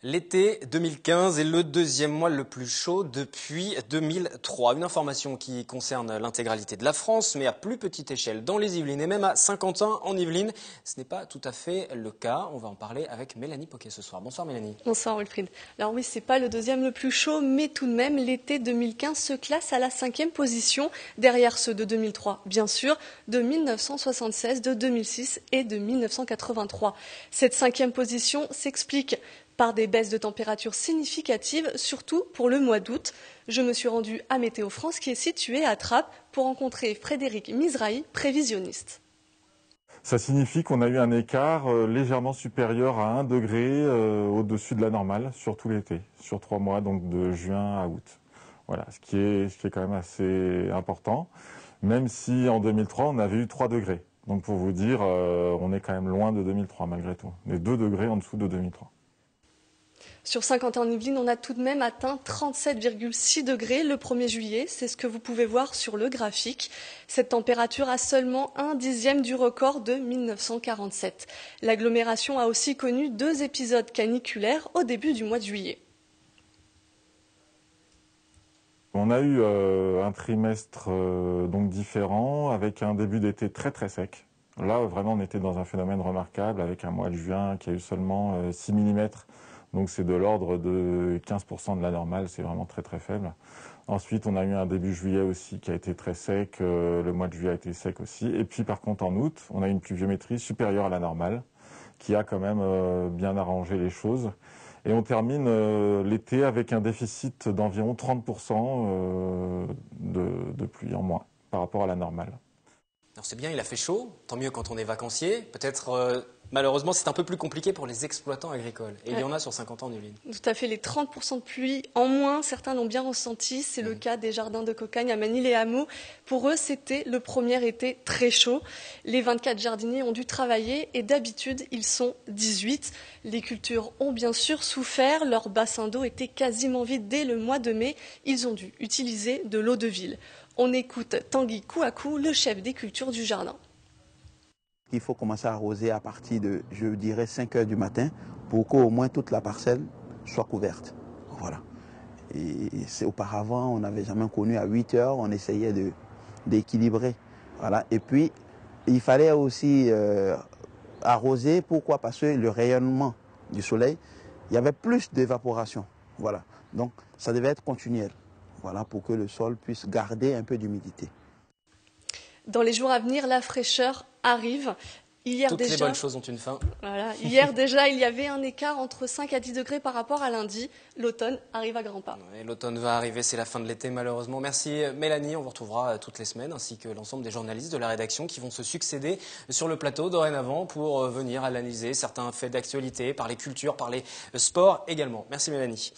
L'été 2015 est le deuxième mois le plus chaud depuis 2003. Une information qui concerne l'intégralité de la France, mais à plus petite échelle dans les Yvelines et même à Saint-Quentin en Yvelines. Ce n'est pas tout à fait le cas. On va en parler avec Mélanie Poquet ce soir. Bonsoir Mélanie. Bonsoir Wilfried. Alors oui, c'est pas le deuxième le plus chaud, mais tout de même, l'été 2015 se classe à la 5e position, derrière ceux de 2003, bien sûr, de 1976, de 2006 et de 1983. Cette 5e position s'explique par des baisses de température significatives, surtout pour le mois d'août. Je me suis rendue à Météo France, qui est située à Trappes, pour rencontrer Frédéric Misrahi, prévisionniste. Ça signifie qu'on a eu un écart légèrement supérieur à 1 degré au-dessus de la normale sur tout l'été, sur 3 mois, donc de juin à août. Voilà, ce qui est quand même assez important, même si en 2003 on avait eu 3 degrés. Donc pour vous dire, on est quand même loin de 2003 malgré tout. On est 2 degrés en dessous de 2003. Sur Saint-Quentin-en-Yvelines, on a tout de même atteint 37,6 degrés le 1er juillet. C'est ce que vous pouvez voir sur le graphique. Cette température a seulement 1/10 du record de 1947. L'agglomération a aussi connu 2 épisodes caniculaires au début du mois de juillet. On a eu un trimestre donc différent, avec un début d'été très très sec. Là, vraiment, on était dans un phénomène remarquable, avec un mois de juin qui a eu seulement 6 mm. Donc c'est de l'ordre de 15% de la normale, c'est vraiment très très faible. Ensuite, on a eu un début juillet aussi qui a été très sec, le mois de juillet a été sec aussi. Et puis par contre, en août, on a une pluviométrie supérieure à la normale, qui a quand même bien arrangé les choses. Et on termine l'été avec un déficit d'environ 30% de pluie en moins par rapport à la normale. Alors c'est bien, il a fait chaud, tant mieux quand on est vacancier. Peut-être, malheureusement, c'est un peu plus compliqué pour les exploitants agricoles. Et il y en a sur Saint-Quentin-en-Yvelines. Tout à fait, les 30% de pluie en moins, certains l'ont bien ressenti. C'est le cas des jardins de Cocagne à Manille-les-Hameaux. Pour eux, c'était le premier été très chaud. Les 24 jardiniers ont dû travailler et d'habitude, ils sont 18. Les cultures ont bien sûr souffert. Leur bassin d'eau était quasiment vide dès le mois de mai. Ils ont dû utiliser de l'eau de ville. On écoute Tanguy Kouakou, le chef des cultures du jardin. Il faut commencer à arroser à partir de, je dirais, 5 heures du matin pour qu'au moins toute la parcelle soit couverte. Voilà. Et auparavant, on n'avait jamais connu à 8 heures, on essayait d'équilibrer. Voilà. Et puis, il fallait aussi arroser. Pourquoi? Parce que le rayonnement du soleil, il y avait plus d'évaporation. Voilà. Donc, ça devait être continuel. Voilà, pour que le sol puisse garder un peu d'humidité. Dans les jours à venir, la fraîcheur arrive. Toutes les bonnes choses ont une fin. Voilà. Hier déjà, il y avait un écart entre 5 à 10 degrés par rapport à lundi. L'automne arrive à grands pas. L'automne va arriver, c'est la fin de l'été malheureusement. Merci Mélanie, on vous retrouvera toutes les semaines, ainsi que l'ensemble des journalistes de la rédaction qui vont se succéder sur le plateau dorénavant pour venir analyser certains faits d'actualité, par les cultures, par les sports également. Merci Mélanie.